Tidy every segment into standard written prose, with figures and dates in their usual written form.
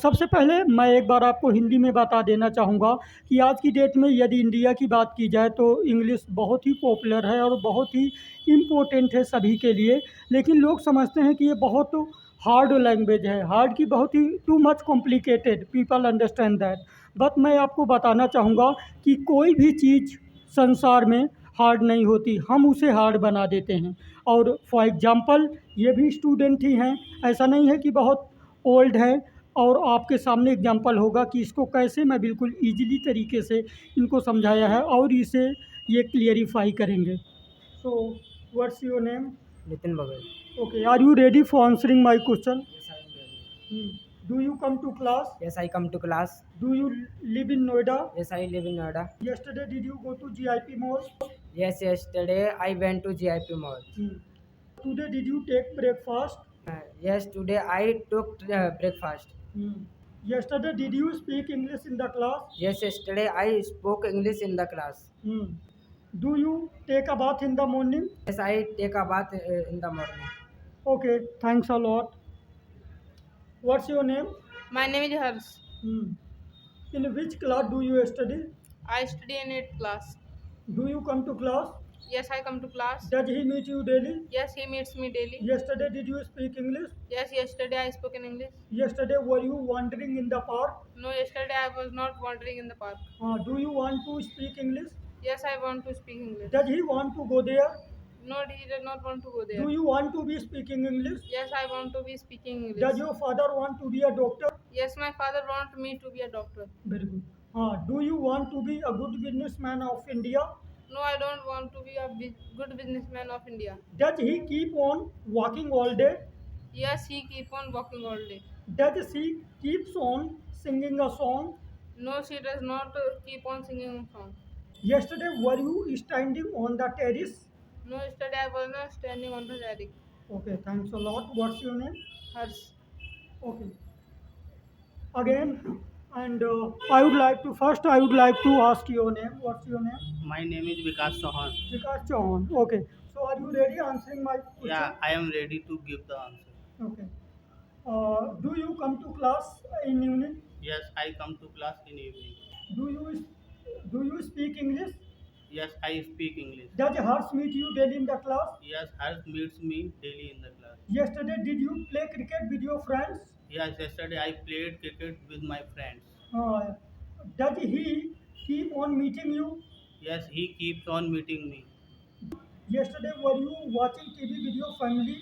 सबसे पहले मैं एक बार आपको हिंदी में बता देना चाहूँगा कि आज की डेट में यदि इंडिया की बात की जाए तो इंग्लिश बहुत ही पॉपुलर है और बहुत ही इम्पोर्टेंट है सभी के लिए। लेकिन लोग समझते हैं कि ये बहुत हार्ड लैंग्वेज है, हार्ड की बहुत ही too much complicated, people understand that. But मैं आपको बताना चाहूँगा कि कोई भी चीज़ संसार में हार्ड नहीं होती, हम उसे हार्ड बना देते हैं। और फॉर एग्ज़ाम्पल ये भी स्टूडेंट ही हैं, ऐसा नहीं है कि बहुत ओल्ड है। और आपके सामने एग्जांपल होगा कि इसको कैसे मैं बिल्कुल ईजिली तरीके से इनको समझाया है और इसे ये क्लियरिफाई करेंगे। So what's your name? Nitin Baghel. Okay, are you ready for answering my question? Yes, I am ready. Do you come to class? Yes, I come to class. Do you live in Noida? Yes, I live in Noida. Yesterday did you go to GIP mall? Yes, yesterday I went to GIP mall. Today did you take breakfast? Yes, today I took breakfast. Yesterday did you speak English in the class? Yes, yesterday I spoke English in the class. Do you take a bath in the morning? Yes, I take a bath in the morning. Okay, thanks a lot. What's your name? My name is Hers. In which class do you study? I study in 8th class. Do you come to class? Yes, I come to class. Does he meet you daily? Yes, he meets me daily. Yesterday did you speak English? Yes, yesterday I spoke in English. Yesterday were you wandering in the park? No, yesterday I was not wandering in the park. Do you want to speak English? Yes, I want to speak English. Does he want to go there? No, he does not want to go there. Do you want to be speaking English? Yes, I want to be speaking English. Does your father want to be a doctor? Yes, my father wants me to be a doctor. Very good. Do you want to be a good businessman of India? No, I don't want to be a good businessman of India. Does he keep on walking all day? Yes, he keep on walking all day. Does she keeps on singing a song? No, she does not keep on singing a song. Yesterday were you standing on the terrace? No, yesterday I was not standing on the terrace. Okay, thanks a lot. What's your name? Hers. Okay. Again, and I would like to ask your name. What's your name? My name is Vikas Chauhan. Vikas Chauhan. Okay. So are you ready answering my question? Yeah, I am ready to give the answer. Okay. Do you come to class in evening? Yes, I come to class in evening. Do you speak English? Yes, I speak English. Does Harsh meet you daily in the class? Yes, Harsh meets me daily in the class. Yesterday did you play cricket with your friends? Yes, yesterday I played cricket with my friends. Does he keep on meeting you? Yes, he keeps on meeting me. Yesterday were you watching TV with your family?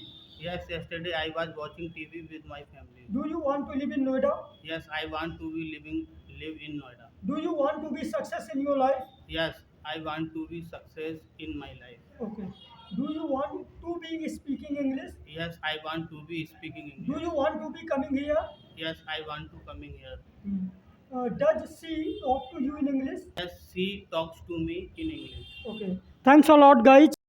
Yes, yesterday I was watching TV with my family. Do you want to live in Noida? Yes, I want to live in Noida. Do you want to be success in your life? Yes, I want to be success in my life. Okay. Do you want to be speaking English? Yes, I want to be speaking Do English. you want to be coming here? Yes, I want to coming here. Does she talk to you in English? Yes, she talks to me in English. Okay. Thanks a lot, guys.